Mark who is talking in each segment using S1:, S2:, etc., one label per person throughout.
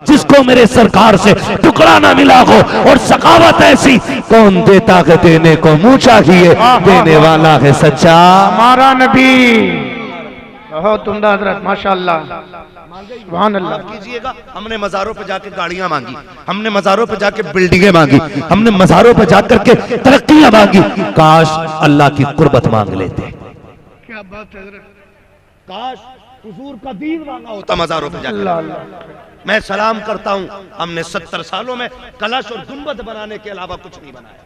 S1: जिसको मेरे सरकार से टुकड़ा ना मिला हो। और सखावत ऐसी कौन देता है, देने को मुंह चाहिए, देने वाला है सच्चा
S2: हमारा नबी। बहुत उम्दा हजरत, माशाअल्लाह, सुभान अल्लाह।
S3: कीजिएगा, हमने मज़ारों पे जाके गाड़ियां मांगी, हमने मज़ारों पे जाके बिल्डिंगें मांगी, हमने मज़ारों पे जाकर के तरक्कियां मांगी। काश अल्लाह की कुर्बत मांग लेते।
S2: क्या बात है हजरत।
S3: काश हुजूर का दीन मांगा होता मज़ारों पे जाकर। मैं सलाम करता हूं, हमने 70 सालों में कलश और गुंबद बनाने के अलावा कुछ नहीं बनाया।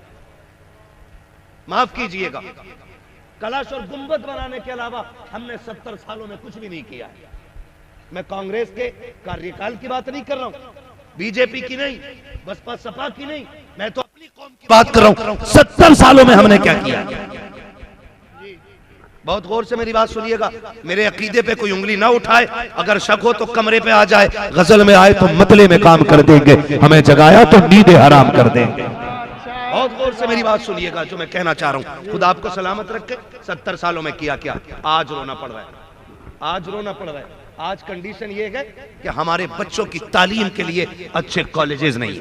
S3: माफ कीजिएगा, कलश और गुंबद बनाने के अलावा हमने 70 सालों में कुछ भी नहीं किया है। मैं कांग्रेस के कार्यकाल की बात नहीं कर रहा हूं, बीजेपी की नहीं, बसपा सपा की नहीं, मैं तो अपनी कौम की बात कर रहा हूं। 70 सालों में हमने क्या किया। बहुत गौर से मेरी बात सुनिएगा, मेरे अकीदे पे कोई उंगली ना उठाए, अगर शक हो तो कमरे पे आ जाए, गजल में आए तो मतले में काम कर देंगे, हमें जगाया तो नींदें हराम कर देंगे। बहुत गौर से मेरी बात सुनिएगा जो मैं कहना चाह रहा हूं। खुदा आपको सलामत रखे। 70 सालों में किया क्या, आज रोना पड़ रहा है, आज रोना पड़ रहा है। आज कंडीशन ये है कि हमारे बच्चों की तालीम के लिए अच्छे कॉलेजेस नहीं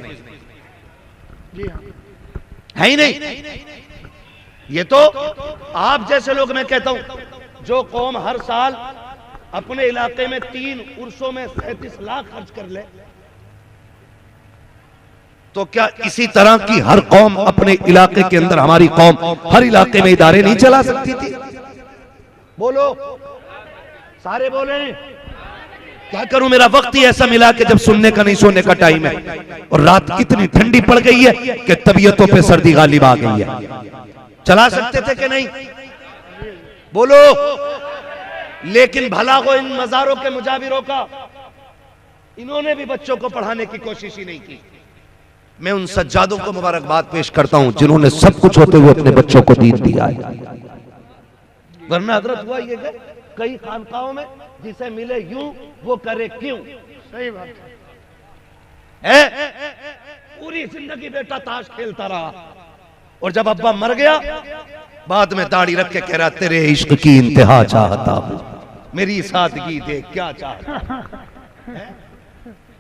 S3: है ही नहीं। ये तो आप जैसे लोग, मैं कहता हूं, जो कौम हर साल अपने इलाके में 3 उर्सों में 37 लाख खर्च कर ले, तो क्या इसी तरह की हर कौम अपने इलाके के अंदर, हमारी कौम हर इलाके में इदारे नहीं चला सकती थी? बोलो, सारे बोले। क्या करूं, मेरा वक्त ही ऐसा मिला कि जब सुनने का नहीं सोने का टाइम है, और रात इतनी ठंडी पड़ गई है कि तबीयतों पे सर्दी गालिब आ गई है। चला सकते थे कि नहीं? बोलो। लेकिन भला हो इन मज़ारों के मुजाविरों का, इन्होंने भी बच्चों को पढ़ाने की कोशिश ही नहीं की। मैं उन सज्जादों को मुबारकबाद पेश करता हूं जिन्होंने सब कुछ होते हुए अपने बच्चों को दीन दिया है। वरना हजरत हुआ ये कि कई खानकाहों में जिसे मिले यूं वो करे क्यों।
S2: सही बात
S3: है। पूरी जिंदगी बेटा ताश खेलता रहा, और जब अब्बा मर गया, बाद में दाढ़ी रख के कह रहा, तेरे इश्क की इंतहा चाहता हूं, मेरी सादगी देख क्या चाहता है।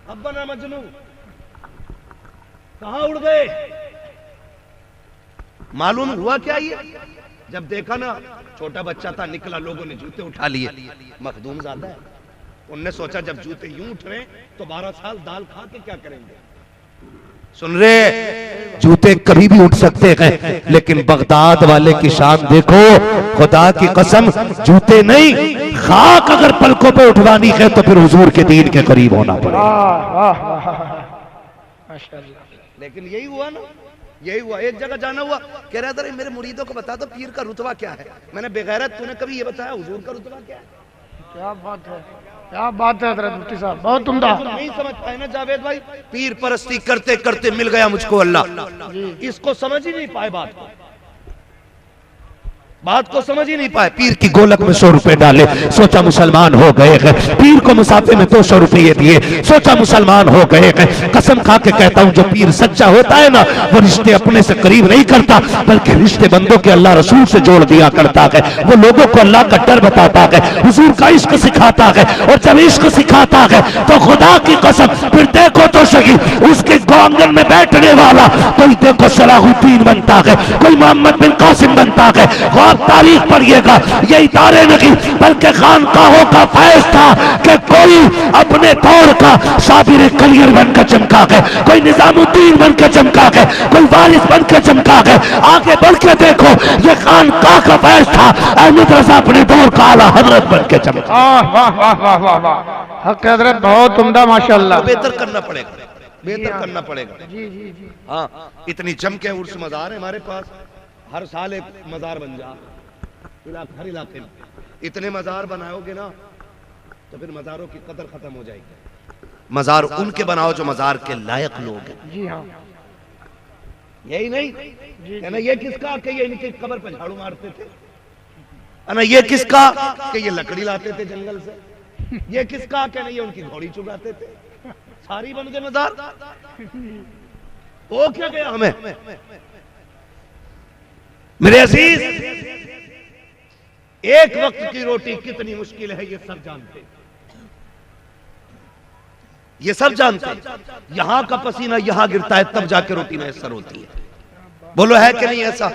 S3: अब्बा ना मजनू कहां उड़ गए। मालूम हुआ क्या ये, जब देखा ना, छोटा बच्चा था, निकला, लोगों ने जूते उठा लिए, मखदूम ज्यादा है, उनने सोचा जब जूते यूं उठ रहे तो 12 साल दाल खा के क्या करेंगे। सुन रहे, जूते कभी भी उठ सकते हैं, लेकिन बगदाद वाले की शान देखो, खुदा की कसम, जूते नहीं, खाक अगर पलकों पे उठवानी है तो फिर हुजूर के दीन के करीब होना पड़ेगा। लेकिन यही हुआ ना, यही हुआ। एक जगह जाना हुआ, कह रहा था मेरे मुरीदों को बता दो पीर का रुतबा क्या है। मैंने बेगैरत, तूने कभी ये बताया हुजूर का रुतबा क्या है?
S2: क्या बात है, क्या बात है हजरत मुफ्ती साहब, बहुत उम्दा।
S3: नहीं समझ पाए ना जावेद भाई, पीर परस्ती करते करते मिल गया मुझको अल्लाह, इसको समझ ही नहीं पाए, बात को समझ ही नहीं पाए। पीर की गोलक में 100 रुपए डाले, सोचा मुसलमान हो गए हैं। पीर को मुसाफे में 200 रुपये दिए, सोचा मुसलमान हो गए हैं। कसम खा के कहता हूं, जो पीर सच्चा होता है ना, वो रिश्ते अपने से करीब नहीं करता, बल्कि रिश्ते बंदों के अल्लाह रसूल से जोड़ दिया करता है। वो लोगों को अल्लाह का डर बताता है, हुजूर का इश्क सिखाता है, और जब इश्क सिखाता है तो खुदा की कसम, फिर देखो तो सही, उसके आंगन में बैठने वाला कोई देखो सलाहुद्दीन बनता है, कोई मोहम्मद बिन कासिम बनता है। आप तारीख पढ़िएगा, ये इदारे नहीं बल्कि खानकाहों का फैज था कि कोई अपने दौर का साबिर कलियर बनकर चमका है, कोई निजामुद्दीन बनकर चमका है, कोई वारिस बनकर चमका है। आगे बढ़ के देखो, ये खानकाह का फैज था, अहमद रजा अपने दौर का आला हजरत बनकर चमका।
S2: वाह वाह वाह वाह वाह, हक हजरत, बहुत उम्दा, माशाअल्लाह।
S3: बेहतर करना पड़ेगा, बेहतर करना पड़ेगा।
S2: जी जी जी।
S3: हाँ, इतनी जम के उर्स मज़ार है हमारे पास, हर साल एक मज़ार बन जा, हर इलाके में इतने मज़ार बनाओगे ना तो फिर मज़ारों की कदर खत्म हो जाएगी। मज़ार उनके बनाओ जो मज़ार के लायक लोग हैं।
S2: जी हाँ,
S3: यही नहीं है ना, ये किसका कि ये इनकी कब्र पे झाड़ू मारते थे, है ना, ये किसका कि ये लकड़ी लाते थे जंगल से, ये किसका कि नहीं ये उनकी घोड़ी चुराते थे, सारी बन गए मज़ार। वो क्या गया हमें। मेरे अजीज, एक वक्त की रोटी कितनी मुश्किल है ये सब जानते। ये सब जानते हैं। यहाँ का पसीना यहाँ गिरता है तब जाके रोटी मैसर होती है। बोलो है कि नहीं ऐसा?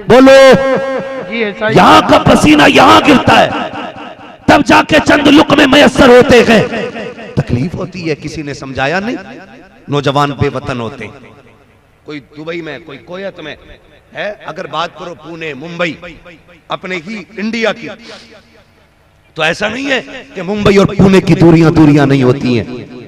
S1: बोलो,
S2: जी ऐसा ही।
S1: यहाँ का पसीना यहाँ गिरता है तब जाके चंद लुक़्मे मैसर होते हैं।
S3: तकलीफ होती है, किसी ने समझाया नहीं। नौजवान बेवतन होते, कोई दुबई में, कोई कोयत में है। अगर बात करो पुणे, मुंबई, अपने ही इंडिया की, तो ऐसा नहीं है कि मुंबई और पुणे की दूरियां दूरियां नहीं होती हैं।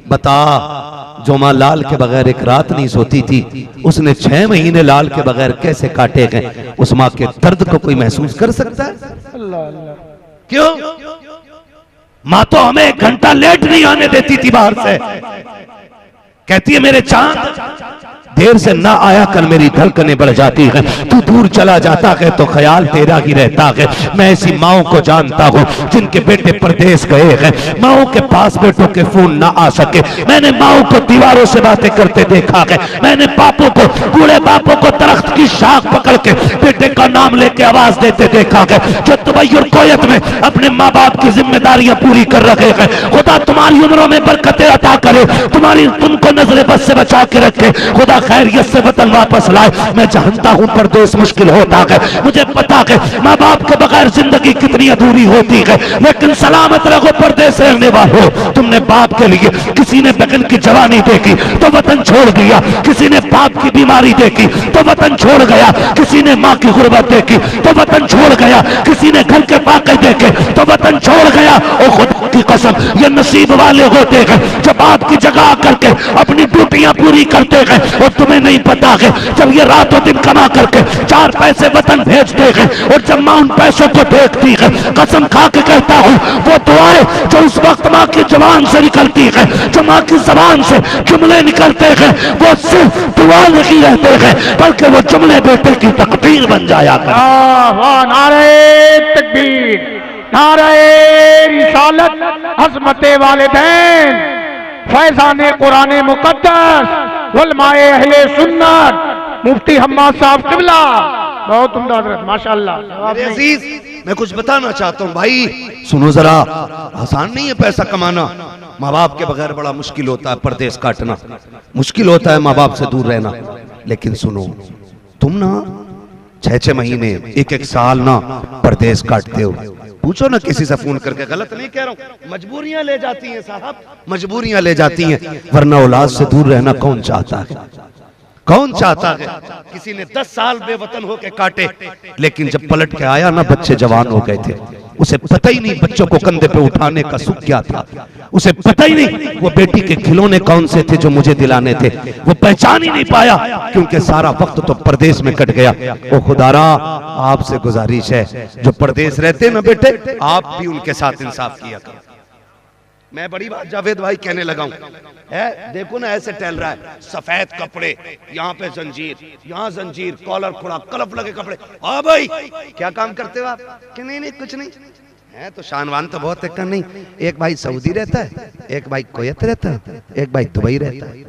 S3: बता, जो माँ लाल के बगैर एक रात नहीं सोती थी, उसने 6 महीने लाल के बगैर कैसे काटे गए, उस माँ के दर्द को कोई महसूस कर सकता है?
S2: अल्लाह अल्लाह।
S3: क्यों?
S1: माँ तो हमें 1 घंटा लेट नहीं आने देती थी बाहर से। कहती है मेरे चांद देर से ना आया कर, मेरी धड़कनें बढ़ जाती है। तू दूर चला जाता है तो ख्याल तेरा ही रहता है। मैं ऐसी माओं को जानता हूँ जिनके बेटे परदेश गए हैं, माओं के पास बेटों के फोन ना आ सके। मैंने माओं को दीवारों से बातें करते देखा है। मैंने बापों को, बूढ़े बापों को दरख्त की शाख पकड़ के बेटे का नाम लेके आवाज देते देखा है, जो दुबई और कोयत में अपने माँ बाप की जिम्मेदारियां पूरी कर रहे हैं। खुदा तुम्हारी उम्रों में बरकतें अता करे, तुमको नजर बस से बचा के रखे। खुदा खैरियत से वतन वापस लाए। मैं जानता हूं परदेश मुश्किल होता है, मुझे पता है माँ बाप के बगैर जिंदगी कितनी अधूरी होती है, लेकिन सलामत रहो परदेश रहने वालों। तुमने बाप के लिए, किसी ने बहन की जवानी देखी तो वतन छोड़ दिया, किसी ने बाप की बीमारी देखी तो वतन छोड़ गया, किसी ने माँ की गुर्बत देखी तो वतन छोड़ गया, किसी ने घर के फाके देखे तो वतन छोड़ गया। और खुद की कसम, ये नसीब वाले होते हैं जो बाप की जगह करके अपनी ड्यूटियां पूरी करते हैं। और तुम्हें नहीं पता है, जब ये रातों दिन कमा करके 4 पैसे वतन भेजते हैं और जब माँ उन पैसों को देखती है, कसम खा के कहता हूँ, वो दुआएं जो उस वक्त माँ की जुबान से निकलती है, जो माँ की जुबान से जुमले निकलते हैं, वो सिर्फ दुआ नहीं रहते हैं, बल्कि वो जुमले बेटे की तकदीर बन जाया करते।
S2: वाह, नारे तकबीर, नारे रिसालत, अज़मते वालिदैन, फैज़ाने कुरान मुक़द्दस, उलमाए अहले सुन्नत, मुफ्ती हम्माद साहब क़िबला। बहुत उम्दा हज़रत, माशाअल्लाह।
S3: मेरे अजीज, मैं कुछ बताना चाहता हूँ भाई, सुनो जरा। आसान नहीं है पैसा कमाना, माँ बाप के बगैर बड़ा मुश्किल होता है। परदेश काटना मुश्किल होता है, माँ बाप से दूर रहना। लेकिन सुनो, तुम ना 6-6 महीने, 1-1 साल ना परदेश काटते हो। पूछो ना किसी से फोन करके, गलत नहीं कह रहा हूँ, मजबूरियां ले जाती हैं साहब, मजबूरियां ले जाती हैं। वरना औलाद से दूर रहना कौन चाहता है? कौन चाहता है? किसी ने 10 साल बेवतन होके काटे, लेकिन जब पलट के आया ना, बच्चे जवान हो गए थे। उसे पता ही नहीं बच्चों को कंधे पे उठाने का सुख क्या था। उसे पता ही नहीं वो बेटी के खिलौने कौन से थे जो मुझे दिलाने थे। वो पहचान ही नहीं पाया, क्योंकि सारा वक्त तो परदेश में कट गया। ओ खुदारा, आपसे गुजारिश है, जो परदेश रहते ना बेटे, आप भी उनके साथ इंसाफ किया करो। मैं बड़ी बात जावेद भाई कहने लगा हूं, है देखो ना, ऐसे टहल रहा है, सफेद कपड़े, यहाँ पे जंजीर, यहाँ जंजीर, कॉलर खुला, कलफ लगे कपड़े। हाँ भाई, क्या काम करते हो आप? कि नहीं कुछ नहीं है। तो शानवान तो बहुत है। नहीं, एक भाई सऊदी रहता है, एक भाई कोयत रहता है, एक भाई दुबई रहता है।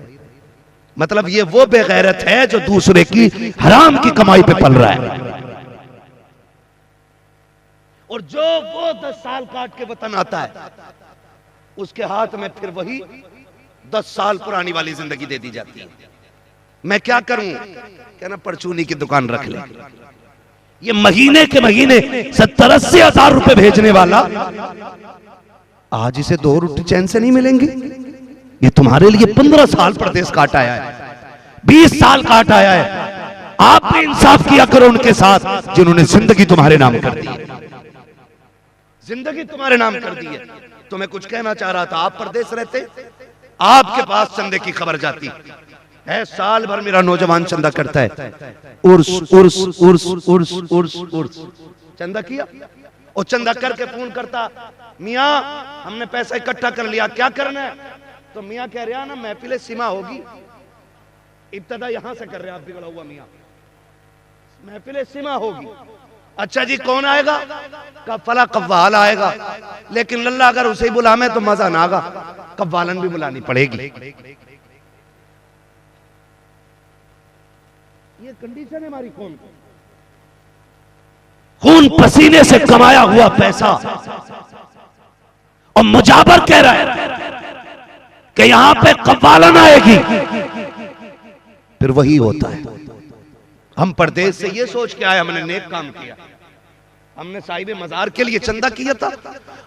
S3: मतलब ये वो बेगैरत है जो दूसरे की हराम की कमाई पे पल रहा है। और जो वो 10 साल काट के वतन आता है, उसके हाथ में फिर वही 10 साल पुरानी वाली जिंदगी दे दी जाती है। मैं क्या करूं? कहना परचूनी की दुकान रख ले। ये महीने के महीने 70-80 हजार रुपए भेजने वाला आज इसे 2 रोटी चैन से नहीं मिलेंगी। ये तुम्हारे लिए 15 साल प्रदेश काट आया है, 20 साल काट आया है। आप भी इंसाफ किया करो उनके साथ जिन्होंने जिंदगी तुम्हारे नाम कर दी है। जिंदगी तुम्हारे नाम कर दी है। तो मैं कुछ कहना चाह रहा था, आप परदेश रहते, आपके पास चंदे की खबर जाती है। साल भर मेरा नौजवान चंदा करता है, उर्स उर्स उर्स उर्स उर्स उर्स, चंदा किया और चंदा करके फोन करता, मियाँ हमने पैसा इकट्ठा कर लिया, क्या करना है? तो मियाँ कह रहा ना, महफिल सीमा होगी, इब्तदा यहां से कर रहे आप बिगड़ा हुआ मियाँ, महफिल सीमा होगी। अच्छा जी, कौन आएगा? फला कव्वाल आएगा, लेकिन लल्ला अगर उसे बुला में तो मजा ना आगा, कव्वालन भी बुलानी पड़ेगी। ये कंडीशन है हमारी। खून पसीने से कमाया हुआ पैसा। और मुजाबर कह रहा है
S1: कि यहां पे कव्वालन आएगी, फिर वही होता है। हम परदेश से ये सोच के आए हमने नेक काम किया, हमने साहिब मजार के लिए चंदा किया था,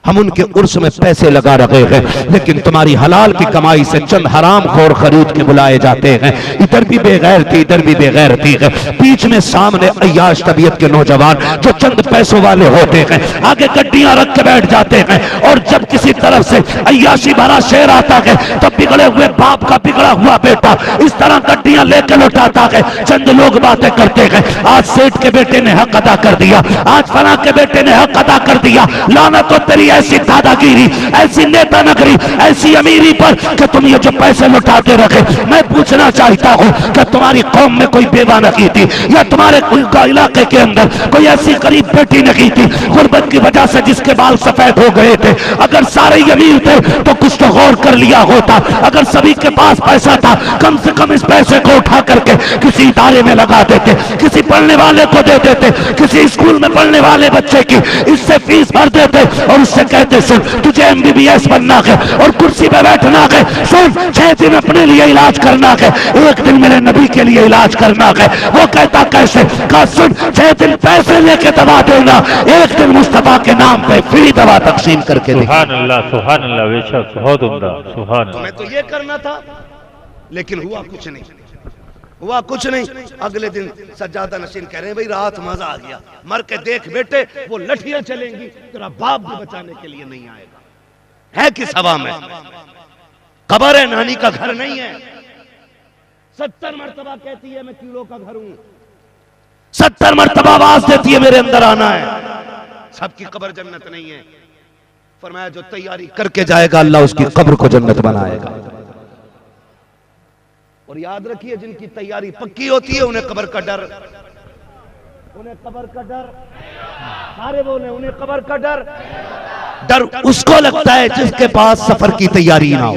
S1: हम उनके उर्स में पैसे लगा रहे हैं, लेकिन तुम्हारी हलाल की कमाई से चंद हराम खोर खरीद के बुलाए जाते हैं। इधर भी बेगैरती, इधर भी बेगैरती है। बीच में सामने अय्याश तबीयत के नौजवान जो चंद पैसों वाले होते हैं, आगे गड्डियां रख के बैठ जाते हैं, और जब किसी तरफ से अय्याशी भरा शेर आता है तब बिगड़े हुए बाप का बिगड़ा हुआ बेटा इस तरह गड्डियां लेकर लौटाता है। चंद लोग बातें करते हैं, आज सेठ के बेटे ने हक अदा कर दिया, आज फला के बेटे ने हक अदा कर दिया। लानत तो तेरी ऐसी दादागिरी, ऐसी नेता नगरी, ऐसी अमीरी पर कि तुम ये जो पैसे लुटाते रखे। मैं पूछना चाहता हूं कि तुम्हारी कौम में कोई बेवा नहीं थी, या तुम्हारे इलाके के अंदर कोई ऐसी गरीब बेटी नहीं थी गुर्बत की वजह से जिसके बाल सफेद हो गए थे? अगर सारे ही अमीर थे तो कुछ तो गौर कर लिया होता। अगर सभी के पास पैसा था, कम से कम इस पैसे को उठा करके किसी इदारे में लगा देते, किसी पढ़ने वाले को दे देते, किसी स्कूल में पढ़ने वाले बच्चे की इससे फीस भर देते और उससे कहते सुन तुझे एमबीबीएस बनना है और कुर्सी पे बैठना है, सुन 6 दिन अपने लिए इलाज करना है, 1 दिन मेरे नबी के लिए इलाज करना है। वो कहता कैसे? कहा सुन 6 दिन पैसे लेके दवा देना, 1 दिन मुस्तफा के नाम पे फ्री दवा तकसीम करके दे।
S4: सुभान अल्लाह बेशक, बहुत उम्दा, सुभान अल्लाह।
S1: तुम्हें तो ये करना था, लेकिन हुआ कुछ नहीं, हुआ कुछ नहीं। अगले दिन सज्जादा नशीन कह रहे हैं भाई रात मजा आ गया, मर के देख बेटे वो लठियां चलेंगी, तेरा बाप भी बचाने के लिए नहीं आएगा। है किस हवा में? कब्र है, नानी का घर नहीं है। 70 मरतबा कहती है मैं कीड़ों का घर हूं, 70 मरतबा आवाज देती है मेरे अंदर आना है। सबकी कब्र जन्नत नहीं है। फरमाया जो तैयारी करके जाएगा अल्लाह उसकी कब्र को जन्नत बनाएगा। और याद रखिए जिनकी तैयारी पक्की होती है उन्हें कब्र का डर, उन्हें कब्र का डर, सारे बोले उन्हें कब्र का डर। डर उसको लगता है जिसके पास सफर की तैयारी ना हो।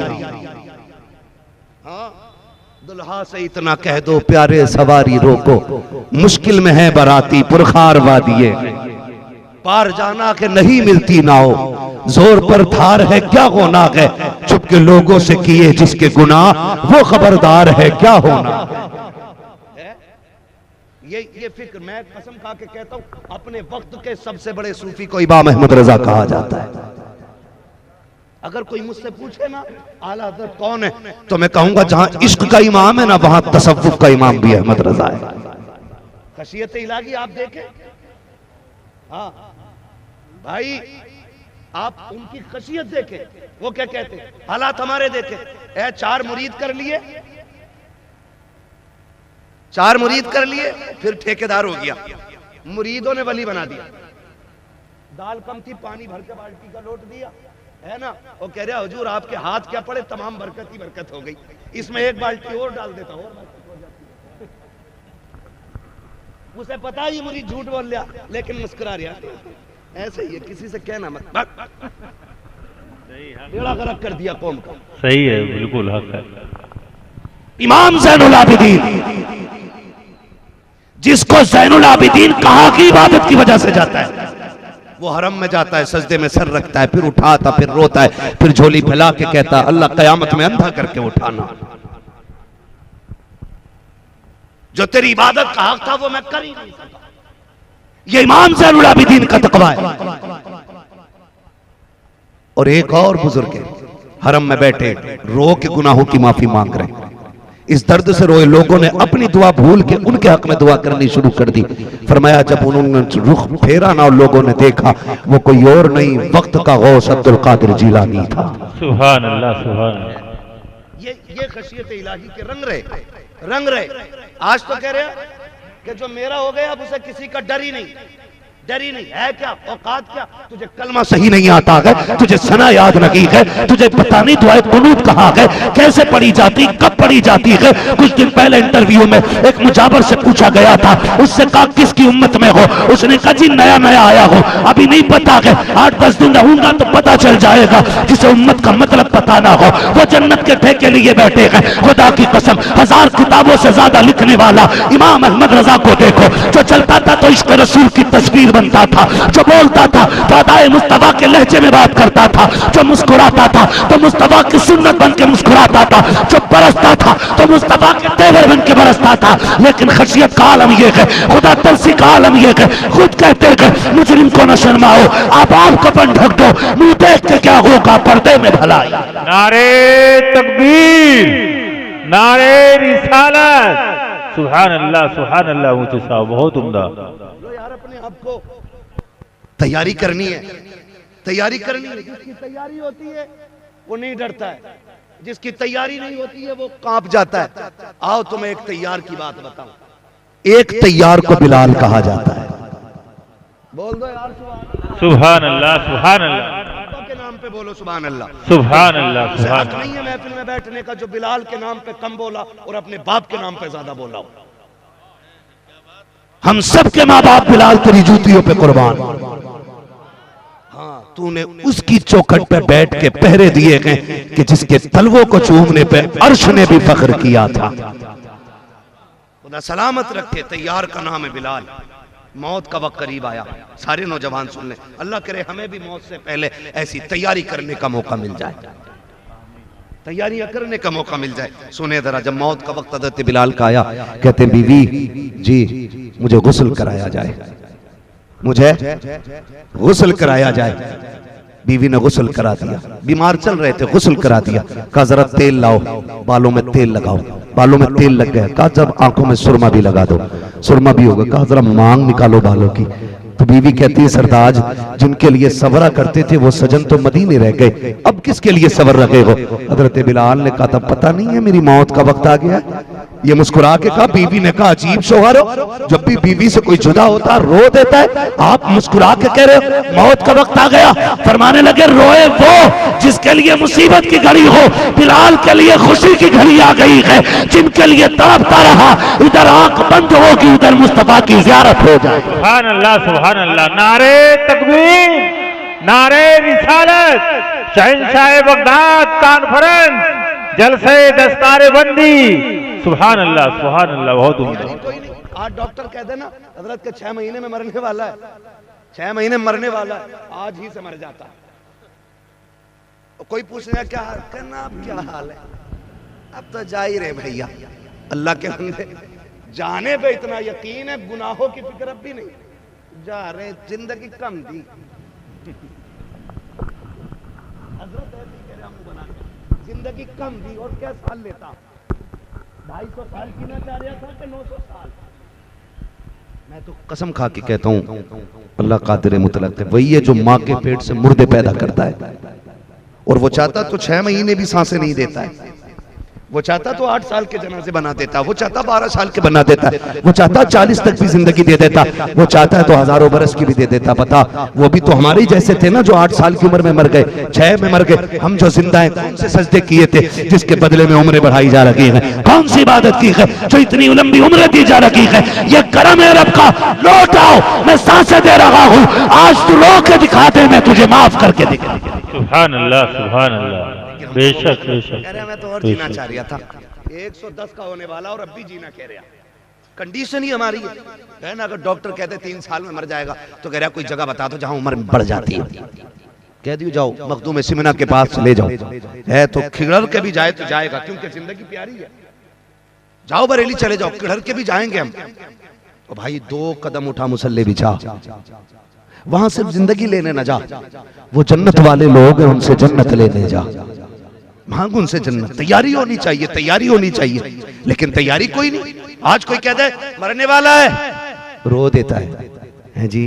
S1: हाँ, दुल्हा से इतना कह दो प्यारे सवारी रोको, मुश्किल में है बराती पुरखार वादिये, पार जाना के नहीं मिलती नाव, जोर पर धार है क्या होना है, चुप के लोगों से किए जिसके गुनाह वो खबरदार है क्या होना। ये फिक्र मैं कसम खा के कहता हूं अपने वक्त के सबसे बड़े सूफी को इमाम अहमद रजा कहा जाता है। अगर कोई मुझसे पूछे ना आला हज़रत कौन है, तो मैं कहूंगा जहां इश्क का इमाम है ना वहां तसव्वुफ का इमाम भी अहमद रजा है। खशियत इलाही आप देखें, हाँ भाई आप उनकी खशियत देखें, वो क्या कहते हैं, हालात हमारे देखें। 4 मुरीद कर लिए, 4 मुरीद कर लिए, फिर ठेकेदार हो गया, मुरीदों ने वली बना दिया। दाल कम थी, पानी भर के बाल्टी का लोट दिया, है ना। वो कह रहा हुजूर आपके हाथ क्या पड़े, तमाम बरकत ही बरकत हो गई, इसमें 1 बाल्टी और डाल देता और बरकत हो जाती। उसे पता ही मुरीद झूठ बोल लिया, लेकिन मुस्कुरा रहा। ऐसे ही है, किसी से कहना मत, बेड़ा गर्क कर दिया कौम का।
S4: सही है, बिल्कुल हक है।
S1: इमाम ज़ैनुल आबिदीन, जिसको ज़ैनुल आबिदीन कहा की इबादत की वजह से जाता है, वो हरम में जाता है, सजदे में सर रखता है, फिर उठाता, फिर रोता है, फिर झोली फैला के कहता है अल्लाह कयामत में अंधा करके उठाना। जो तेरी इबादत का हक था वो मैं कर ही नहीं सका। ये इमाम ज़ैनुल आबिदीन का तकवा है। और एक और बुजुर्ग है, हरम में बैठे रो के गुनाहों की माफी मांग रहे हैं। इस दर्द से रोए लोगों ने अपनी दुआ भूल के उनके हक में दुआ करनी शुरू कर दी। फरमाया जब उन्होंने रुख फेरा ना और लोगों ने देखा वो कोई और नहीं वक्त का गौस अब्दुल कादिर जिलानी था।
S4: सुभान अल्लाह, सुभान अल्लाह।
S1: ये खशियत इलाही के रंग रहे। आज तो कह रहे कि जो मेरा हो गया अब उसे किसी का डर ही नहीं है। क्या औकात, क्या तुझे कलमा सही नहीं आता है, तुझे सना याद नहीं है, तुझे पता नहीं दुआए कुनूत कहाँ है, कैसे पढ़ी जाती, कब पढ़ी जाती है। कुछ दिन पहले इंटरव्यू में एक मुजाबर से पूछा गया था, उससे कहा किसकी उम्मत में हो, उसने कहा जी नया आया हो, अभी नहीं पता है, 8-10 दिन रहूंगा तो पता चल जाएगा। जिसे उम्मत का मतलब पता ना हो वो जन्नत के ठेके लिए बैठे हैं। खुदा की कसम 1000 किताबों से ज्यादा लिखने वाला इमाम अहमद रजा को देखो, जो चलता था तो इश्क रसूल की तस्वीर
S3: बनता था, जो बोलता था तो अदाए मुस्तफा के लहजे में बात करता था, जो मुस्कुराता था तो मुस्तफा की सुन्नत बन के मुस्कुराता था, जो बरसता था तो मुस्तफा के तेवर बन के बरसता था। लेकिन खशियत का आलम यह है, खुदा तरसी का आलम यह है, खुद कहते हैं मुजरिम को न शर्माओ, आप कपन ढक दो, मुंह देख के क्या होगा पर्दे में भलाई।
S4: नारे तकबीर, नारे रिसालत, सुभान अल्लाह ऊंचे साहब, बहुत उम्दा।
S1: यार अपने आप को तैयारी करनी है, तैयारी करनी है। जिसकी तैयारी होती है वो नहीं डरता है, जिसकी तैयारी नहीं होती है वो कांप जाता है। आओ तुम्हें एक तैयार की बात बताऊं। एक तैयार को बिलाल कहा जाता है। बोल दो यार
S4: सुभान अल्लाह, सुभान अल्लाह,
S1: के नाम पे बोलो सुभान अल्लाह,
S4: सुभान अल्लाह, सुभान
S1: नहीं है महफिल में बैठने का जो बिलाल के नाम पे कम बोला और अपने बाप के नाम पे ज्यादा बोला हो। हम सब के माँ बाप बिलाल तेरी जूतियों पे कुर्बान। हाँ, तूने उसकी चौखट पे बैठ के पहरे दिए गए कि जिसके तलवों को चूमने पे अर्श ने भी फख्र किया था। खुदा सलामत रखे। तैयार का नाम है बिलाल। मौत का वक्त करीब आया, सारे नौजवान सुन ले, अल्लाह करे हमें भी मौत से पहले ऐसी तैयारी करने का मौका मिल जाए, तैयारियां करने का मौका मिल जाए। सुने जरा, जब मौत का वक्त हज़रत बिलाल का आया, कहते बीवी जी मुझे गुस्ल कराया जाए, मुझे गुस्ल कराया जाए। बीवी ने गुस्ल करा दिया, बीमार चल रहे थे, गुस्ल करा दिया। कहा जरा तेल लाओ, बालों में तेल लगाओ, बालों में तेल लग गया। कहा जब आंखों में सुरमा भी लगा दो, सुरमा भी होगा। कहा जरा मांग निकालो बालों की। तो बीवी कहती है सरताज, जिनके लिए सवरा करते थे वो सजन तो मदीने रह गए, अब किसके लिए सबर रखे हो? हजरत बिलाल ने कहा था पता नहीं है मेरी मौत का वक्त आ गया। ये मुस्कुरा के कहा। बीवी ने कहा अजीब शौहर हो, जब भी बीवी से कोई जुदा होता रो देता है, आप मुस्कुरा के कह रहे हो मौत का वक्त आ गया। फरमाने लगे रोए वो जिसके लिए मुसीबत की घड़ी हो, बिलाल के लिए खुशी की घड़ी आ गई है। जिनके लिए तड़पता रहा, इधर आंख बंद होगी उधर मुस्तफा की ज़ियारत हो जाए।
S4: सुभान अल्लाह, सुभान अल्लाह, नारे तकबीर, नारे रिसालत, शहंशाह बगदाद कॉन्फ्रेंस, जलसे दस्तारे बंदी, सुभान अल्लाह, सुभान अल्लाह, बहुत उम्दा।
S1: कोई नहीं, आज डॉक्टर कह देना हजरत के 6 महीने में मरने वाला है, 6 महीने में मरने वाला है, आज ही से मर जाता। कोई पूछेगा क्या हाल, कहना अब क्या हाल है, अब तो जा ही रहे भैया। अल्लाह के बंदे, जाने पे इतना यकीन है, गुनाहों की फिक्र अब भी नहीं, जा रहे, जिंदगी कम दी। जिंदगी कम दी और क्या साल लेता, 250 साल जीना चाह रहा था कि 900 साल। मैं तो कसम खा के कहता हूँ अल्लाह कादिर मुतलक है, वही है जो माँ के पेट से मुर्दे पैदा करता है। और वो चाहता तो 6 महीने भी सांसें नहीं देता है, वो चाहता तो 8 साल के जनाजे बना देता, वो चाहता 12 साल के बना देता, वो चाहता 40 तक भी जिंदगी दे देता, वो चाहता है तो हजारों बरस की भी दे देता। पता वो भी तो हमारे ही जैसे थे ना, जो 8 साल की उम्र में मर गए, 6 में मर गए। हम जो जिंदा हैं कौन से सजदे किए थे जिसके बदले में उम्रें बढ़ाई जा रही हैं? कौन सी इबादत की है जो इतनी लंबी उम्रें दी जा रही है? ये करम है रब का, लौट आओ, मैं सांसें दे रहा हूँ, आज तू रो के दिखा दे, मैं तुझे माफ करके दिखा।
S4: सुभान अल्लाह, सुभान अल्लाह, बेशक बेशक।
S1: कह रहा मैं तो और जीना चाह रहा था, 110 का होने वाला और अब भी जीना कह रहा। कंडीशन ही हमारी है ना, अगर डॉक्टर कहते 3 साल में मर जाएगा तो कह रहा कोई जगह बता दो जहां उम्र बढ़ जाती है। कह दियो जाओ मखदूम सिमना के पास ले जाओ, है तो खिड़र के भी जाए तो जाएगा, क्योंकि जिंदगी प्यारी है। जाओ बरेली चले जाओ, खिड़र के भी जाएंगे हम। तो भाई 2 कदम उठा मुसल्ले बिछा, वहां सिर्फ जिंदगी लेने न जा, वो जन्नत वाले लोग हैं उनसे जन्नत लेने जा, मांग उनसे जन्नत। तैयारी होनी चाहिए, तैयारी होनी चाहिए, लेकिन तैयारी कोई नहीं। आज कोई कहता है मरने वाला है, रो देता है जी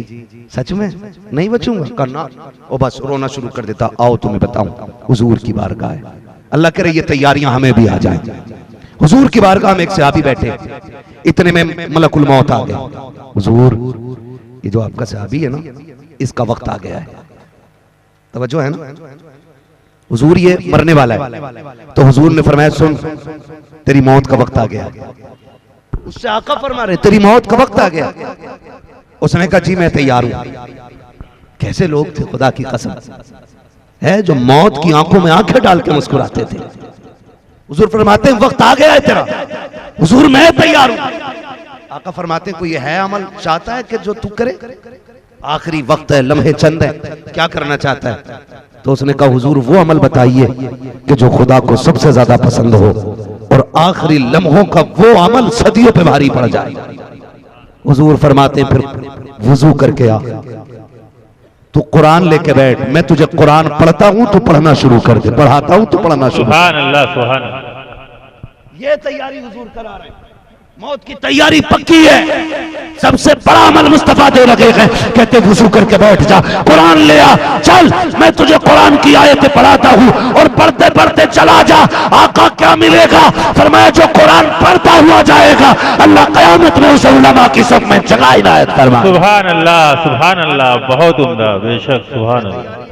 S1: सच में नहीं बचूंगा करना, और बस रोना शुरू कर देता। आओ तुम्हें बताऊं, हुजूर की बारगाह है, अल्लाह करे ये तैयारियां हमें भी आ जाएं। हुजूर की बारगाह में एक सहाबी बैठे, इतने में मलकुल मौत आ गया। हुजूर ये जो आपका सहाबी है ना, इसका वक्त आ गया है, तवज्जो है ना, हुजूर ये मरने वाला है। तो हुजूर ने फरमाया सुन तेरी मौत का वक्त आ गया। उससे आका फरमा रहे तेरी मौत का वक्त आ गया। उसने कहा जी मैं तैयार हूं। कैसे लोग थे खुदा की कसम, है जो मौत की आंखों में आंखें डाल के मुस्कुराते थे। हुजूर फरमाते हैं वक्त आ गया है तेरा। हुजूर मैं तैयार हूं। आका फरमाते हैं कोई है अमल चाहता है कि जो तू करे?
S3: आखिरी वक्त है, लम्हे चंद है, क्या करना चाहता है? तो उसने कहा हुजूर वो अमल बताइए कि जो खुदा को सबसे ज्यादा पसंद हो और आखिरी लम्हों का वो अमल सदियों पे भारी पड़ जाए। हुजूर फरमाते हैं फिर वुजू करके आ, तू कुरान लेके बैठ, मैं तुझे कुरान पढ़ता हूं, तू पढ़ना शुरू कर दे, पढ़ाता हूं तो पढ़ना शुरू।
S4: सुभान अल्लाह, सुभान अल्लाह।
S3: ये तैयारी हुजूर करा रहे हैं, मौत की तैयारी पक्की है। सबसे बड़ा अमल मुस्तफा दे रखे हैं, कहते वुजू करके बैठ जा, कुरान ले आ, चल मैं तुझे कुरान की आयतें पढ़ाता हूँ और पढ़ते पढ़ते चला जा। आका क्या मिलेगा? फरमाया जो कुरान पढ़ता हुआ जाएगा अल्लाह कयामत में उसे उलमा की सब में जगह इनायत फरमा।
S4: सुभान अल्लाह, सुभान अल्लाह, बहुत उम्दा, बेशक सुभान अल्लाह।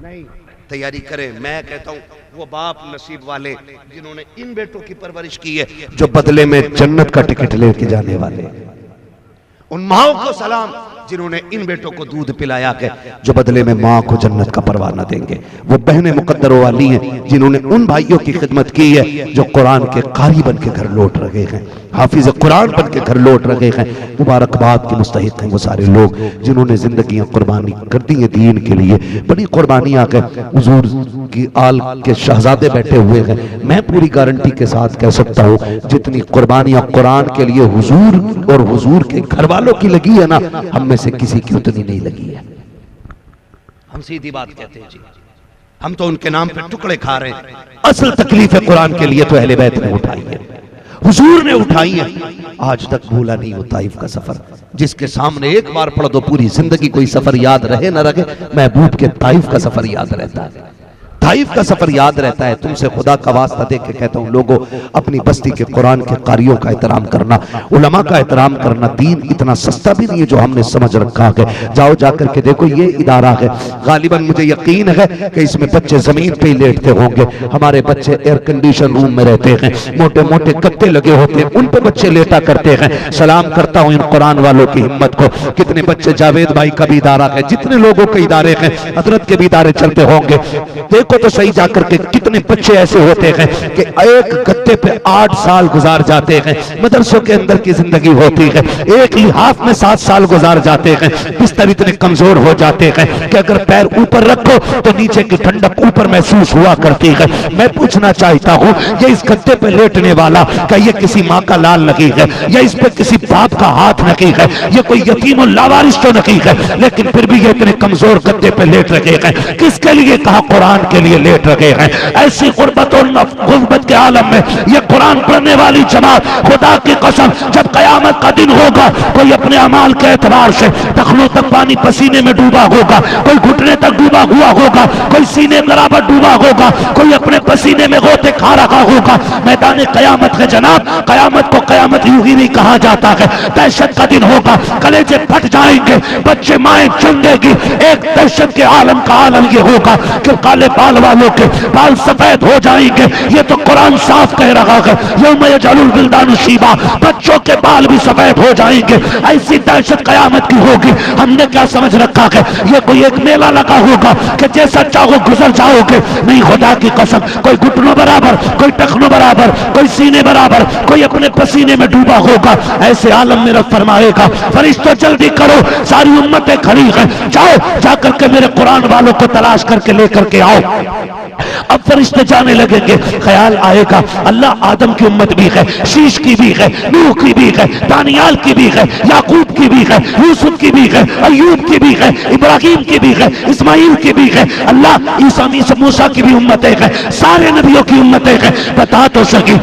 S3: नहीं तैयारी करें। मैं कहता हूँ वो बाप नसीब वाले जिन्होंने इन बेटों की परवरिश की है, जो बदले में जन्नत का टिकट लेके जाने वाले। उन माओं को सलाम जिन्होंने इन बेटों को दूध पिलाया है, जो बदले में माँ को जन्नत का परवाना देंगे। वो बहनें मुकद्दरों वाली हैं जिन्होंने उन भाइयों की खिदमत की है जो कुरान के कारी बन के घर लौट रहे हैं, हाफिज कुरान बन के घर लौट रहे हैं। मुबारकबाद के मुस्तहिक हैं वो सारे लोग जिन्होंने जिंदगियां कुर्बानी कर दी है दीन के लिए। बड़ी कुर्बानियां के हुजूर की आल के शहजादे बैठे हुए हैं। मैं पूरी गारंटी के साथ कह सकता हूँ जितनी कुर्बानियां कुरान के लिए हुजूर और हुजूर के घर वालों की लगी है ना, हम में से किसी की उतनी नहीं लगी है। हम सीधी बात कहते हैं जी, हम तो उनके नाम पे टुकड़े खा रहे हैं। असल तकलीफ है कुरान के लिए तो अहले बैत ने उठाई है, हुजूर ने उठाई है। आज तक भूला नहीं वो ताइफ का सफर, जिसके सामने एक बार पढ़ दो पूरी जिंदगी कोई सफर याद रहे न रहे, महबूब के ताइफ का सफर याद रहता है, ताइफ का सफर याद रहता है। तुमसे खुदा का वास्ता दे के कहता हूँ लोगों, अपनी बस्ती के कुरान के कारियों का एहतराम करना, उलमा का एहतराम करना। दीन इतना सस्ता भी नहीं है जो हमने समझ रखा है। जाओ जाकर के देखो ये इदारा है, गालिबन मुझे यकीन है कि इसमें बच्चे जमीन पे ही लेटते होंगे। हमारे बच्चे एयर कंडीशन रूम में रहते हैं, मोटे मोटे गद्दे लगे होते हैं, उन पे बच्चे लेटा करते हैं। सलाम करता हूँ इन कुरान वालों की हिम्मत को। कितने बच्चे, जावेद भाई का भी इदारा है, जितने लोगों के इदारे हैं, हजरत के भी इदारे चलते होंगे। देखो तो सही जाकर के कितने बच्चे ऐसे होते हैं कि एक गद्दे पे 8 साल गुजार जाते हैं। मदरसों के अंदर की जिंदगी होती है, एक लिहाफ में 7 साल गुजार जाते हैं। बिस्तर इतने कमजोर हो जाते हैं कि अगर पैर ऊपर रखो तो नीचे की ठंडक ऊपर महसूस हुआ करती है। मैं पूछना चाहता हूँ ये इस गद्दे पे लेटने वाला, क्या ये किसी माँ का लाल नहीं है, या इस पे किसी बाप का हाथ नहीं है, ये कोई यतीम और लावारिस तो नहीं है, लेकिन फिर भी ये इतने कमजोर गद्दे पे लेट रहे हैं। किसके लिए कहा? कुरान के लिए लेट रहे हैं। ऐसी गुर्बत और गुर्बत के आलम में ये कुरान पढ़ने वाली जमात, खुदा की कसम जब कयामत का दिन होगा, कोई अपने अमाल के एतबार से टखनों तक पानी पसीने में डूबा होगा, कोई घुटने तक डूबा हुआ होगा, कोई सीने बराबर डूबा होगा, कोई अपने पसीने में गोते खा रहा होगा। मैदान कयामत है जनाब, कयामत को कयामत यूं ही नहीं कहा जाता है। दहशत का दिन होगा, कलेजे फट जाएंगे, बच्चे माएं चुंगेगी। एक दहशत के आलम का आलम ये होगा कि काले बाल वालों के बाल सफेद हो जाएंगे। ये तो कुरान साफ कह रहा है, यौम यजअलुल विल्दानु शीबा, बच्चों के बाल भी सफेद हो जाएंगे। ऐसी दहशत कयामत की होगी। हमने क्या समझ रखा है ये कोई एक मेला लगा होगा कि जैसा चाहो गुजर जाओगे? नहीं, खुदा की कसम, कोई घुटनों बराबर, कोई टखनों बराबर, कोई सीने बराबर, कोई अपने पसीने में डूबा होगा। ऐसे आलम में रब फरमाएगा फरिश्तों जल्दी करो, सारी उम्मतें खड़ी हैं, जाओ जाकर के मेरे कुरान वालों को तलाश करके लेकर के आओ। अब फरिश्ते जाने लगेंगे, ख्याल आएगा अल्लाह आदम की उम्मत भी है, शीश की भी है, नूह की भी है, दानियाल की भी है, याकूब की भी है, यूसुफ की भी है, अय्यूब की भी है, इब्राहिम की भी है, इस्माइल की भी है। अल्लाह ईसा मूसा की भी उम्मतें हैं, सारे नबियों की उम्मतें हैं। बता तो सकी,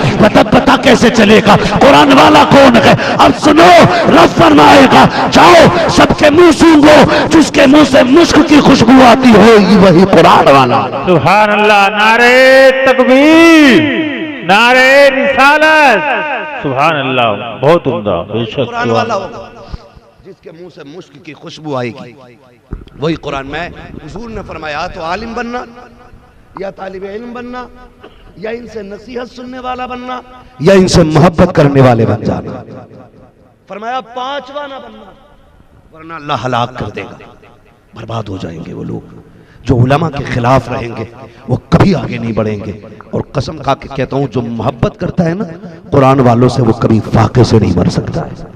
S3: पता कैसे चलेगा कुरान वाला कौन है? अब सुनो, रब फरमाएगा जाओ सबके मुंह सूंघो, जिसके मुंह से मुश्क की खुशबू आती होगी वही कुरान वाला।
S4: सुभान अल्लाह, नारे तकबीर, नारे रिसालत, सुभान अल्लाह, बहुत उम्दा, बेशक
S3: कुरान वाला होगा जिसके मुंह से मुश्क की खुशबू आएगी वही कुरान। में हुजूर ने फरमाया तो आलिम बनना, या तालिबे इल्म बनना, या इनसे नसीहत सुनने वाला बनना, या इनसे मोहब्बत करने वाले बन जाना। फरमाया 5वां ना बनना, वरना अल्लाह हलाक कर देगा। बर्बाद हो जाएंगे वो लोग जो उलमा के खिलाफ रहेंगे, वो कभी आगे नहीं बढ़ेंगे। और कसम खा के कहता हूं जो मोहब्बत करता है ना कुरान वालों से, वो कभी फाके से नहीं मर सकता है।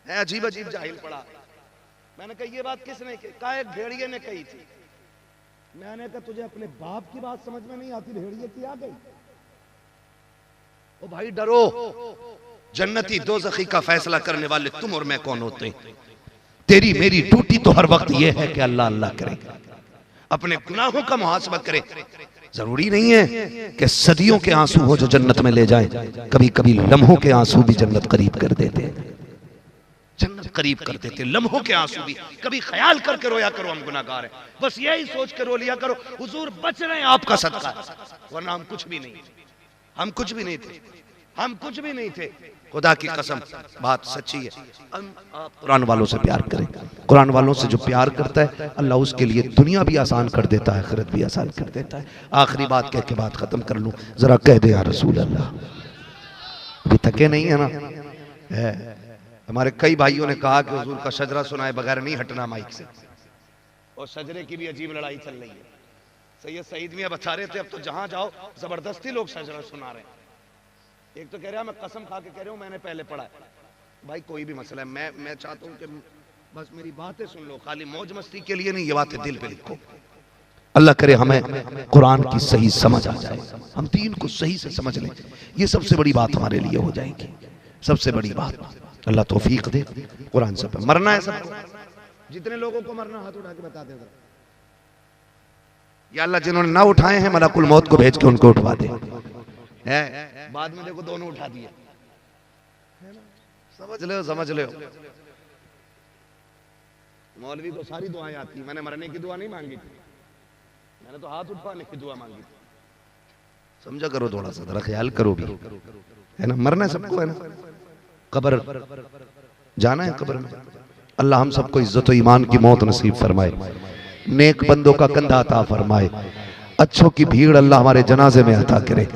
S1: है अजीब अजीब जाहिल पड़ा। मैंने कहा ये बात किसने कही? कहा एक भेड़िए ने कही थी। मैंने कहा तुझे अपने बाप की बात समझ में नहीं आती, भेड़िए की आ गई। ओ भाई डरो, जन्नती दोज़खी का फैसला करने वाले तुम और मैं कौन होते हैं? तेरी मेरी ड्यूटी तो हर वक्त यह है कि अल्लाह अल्लाह करे, अपने गुनाहों का मुहासबा करे। जरूरी नहीं है कि सदियों के आंसू हो जो जन्नत में ले जाएं, कभी कभी लम्हों के आंसू भी जन्नत करीब कर देते हैं, जन्नत करीब कर देते। लम्हों के आंसू भी कभी ख्याल करके रोया करो, हम गुनाहगार हैं, बस यही सोच के रो लिया करो हुजूर बच रहे हैं आपका सदका, वरना हम कुछ भी नहीं, हम कुछ भी नहीं थे, हम कुछ भी नहीं थे। खुदा की कसम बात सच्ची है। आप कुरान वालों से प्यार करें, कुरान वालों से जो प्यार करता है अल्लाह उसके लिए दुनिया भी आसान कर देता है, आखिरत भी आसान कर देता है। आखिरी बात कह के बात खत्म कर लूं, जरा कह दे या रसूल अल्लाह। अभी थके नहीं है ना? है। हमारे कई भाइयों ने कहा कि हुजूर का शजरा सुनाए बगैर नहीं हटना माइक से, और शजरे की भी अजीब लड़ाई चल रही है। सैयद सईद मियां बता रहे थे अब तो जहां जाओ जबरदस्ती लोग शजरा सुना रहे हैं। एक तो कह रहा मैं कसम खा के कह रहा हूं मैंने पहले पढ़ा है। भाई कोई भी मसला है, मैं चाहता हूं कि बस मेरी बातें सुन लो, खाली मौज मस्ती के लिए नहीं, ये बातें दिल पे लिखो। अल्लाह करे हमें कुरान की सही समझ आ जाए, हम दीन को सही से समझ लें, ये सबसे बड़ी बात हमारे लिए हो जाएगी, सबसे बड़ी बात। अल्लाह तौफीक दे। कुरान से मरना है सबको, जितने लोगों को मरना हाथ उठा के बता दे। या अल्लाह जिन्होंने ना उठाए हैं मलकुल मौत को भेज के उनको उठवा दे। है बाद में देखो दोनों उठा दिए, समझ लो समझ लो। मौलवी को सारी दुआएं आती, मैंने मरने की दुआ नहीं मांगी थी, मैंने तो हाथ उठाने की दुआ मांगी थी। समझा करो, थोड़ा सा जरा ख्याल करो भी, है ना? मरना सबको है ना, कब्र जाना है कब्र में। अल्लाह हम सबको इज्जत और ईमान की मौत नसीब फरमाए, नेक बंदों का कंधा अता फरमाए, अच्छों की भीड़ अल्लाह हमारे जनाजे में अता करे।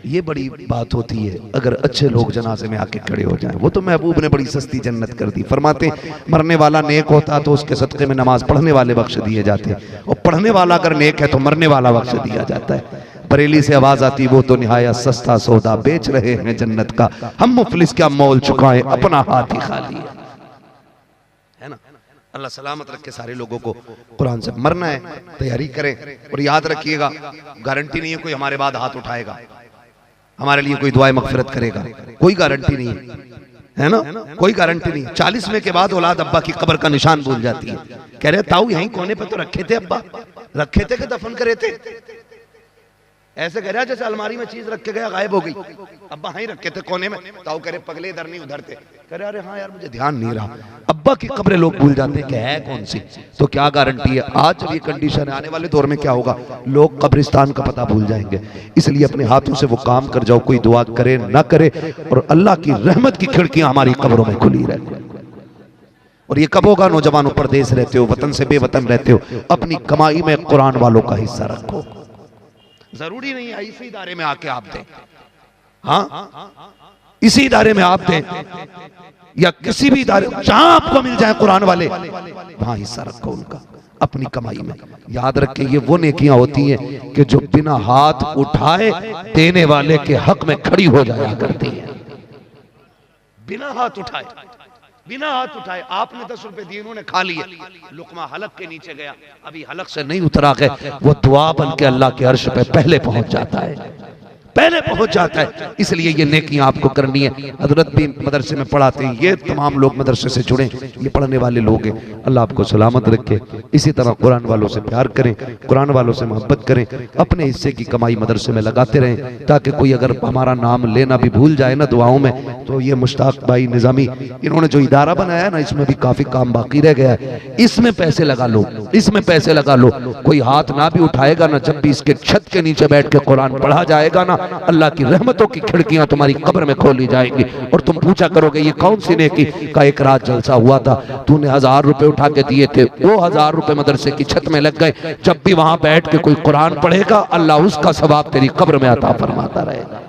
S1: ये बड़ी बात होती है अगर अच्छे लोग जनाजे में आके खड़े हो जाएं। वो तो महबूब ने बड़ी सस्ती जन्नत कर दी। फरमाते मरने वाला नेक होता तो उसके सदक़े में नमाज पढ़ने वाले बख्श दिए जाते, और पढ़ने वाला अगर नेक है तो मरने वाला बख्श दिया जाता है। बरेली से आवाज आती, वो तो निहायत सस्ता सौदा बेच रहे हैं जन्नत का, हम मुफलिस क्या मोल चुकाएं, अपना हाथ ही खाली है ना। अल्लाह सलामत रखे सारे लोगों को। कुरान से मरना है, तैयारी करें, और याद रखिएगा गारंटी नहीं है कोई हमारे बाद हाथ उठाएगा, हमारे लिए कोई दुआए मगफिरत करेगा, कोई गारंटी नहीं है ना, कोई गारंटी नहीं। 40वें के बाद औलाद अब्बा की कब्र का निशान भूल जाती है, कह रहे ताऊ यहीं कोने पे तो रखे थे अब्बा, रखे थे कि दफन करे थे? ऐसे कह रहा जैसे अलमारी में चीज रख के गया गायब हो गई, अब्बा यहीं रखे थे कोने में। ताऊ कह रहे पगले इधर नहीं उधर थे, कह रहे अरे हाँ यार मुझे ध्यान नहीं रहा। अब्बा की कब्रें लोग भूल जाते हैं कि है कौन सी, तो क्या गारंटी है? आज जब ये कंडीशन है, आने वाले दौर में क्या होगा, लोग कब्रिस्तान का पता भूल जाएंगे। इसलिए अपने हाथों से वो काम कर जाओ, कोई दुआ करे ना करे, और अल्लाह की रहमत की खिड़कियां हमारी कब्रों में खुली रहे। और ये कब होगा? नौजवानों, परदेश रहते हो, वतन से बेवतन रहते हो, अपनी कमाई में कुरान वालों का हिस्सा रखो। जरूरी नहीं है इसी इदारे में आके आप दें, हाँ इसी इदारे में आप दें, या किसी भी इदारे जहां आपको मिल जाए कुरान वाले, वहां हिस्सा रखो उनका अपनी कमाई में। याद रखें ये वो नेकियां होती हैं कि जो बिना हाथ उठाए देने वाले के हक में खड़ी हो जाया करती हैं। बिना हाथ उठाए, बिना हाथ उठाए आपने 10 रुपए दिए, उन्होंने खा लिए, लुकमा हलक के नीचे गया, अभी हलक से नहीं उतरा है, वो दुआ बन के अल्लाह के अर्श पे पहले पहुंच जाता है, पहले पहुंच जाता है। इसलिए ये नेकियां आपको करनी है। हजरत भी मदरसे में पढ़ाते हैं, ये तमाम लोग मदरसे से जुड़े, ये पढ़ने वाले लोग हैं। अल्लाह आपको सलामत रखे। इसी तरह कुरान वालों से प्यार करें, कुरान वालों से मोहब्बत करें, अपने हिस्से की कमाई मदरसे में लगाते रहें, ताकि कोई अगर हमारा नाम लेना भी भूल जाए ना दुआओं में, तो ये मुश्ताक भाई निजामी इन्होंने जो इदारा बनाया ना, इसमें भी काफी काम बाकी रह गया है, इसमें पैसे लगा लो, इसमें पैसे लगा लो। कोई हाथ ना भी उठाएगा ना, जब भी इसके छत के नीचे बैठ के कुरान पढ़ा जाएगा ना, अल्लाह की रहमतों की खिड़कियां तुम्हारी कब्र में खोली जाएंगी, और तुम पूछा करोगे ये कौन सी नेकी का? एक रात जलसा हुआ था, तूने 1000 रुपए उठा के दिए थे, वो 1000 रुपए मदरसे की छत में लग गए। जब भी वहां बैठ के कोई कुरान पढ़ेगा, अल्लाह उसका सवाब तेरी कब्र में अता फरमाता रहेगा।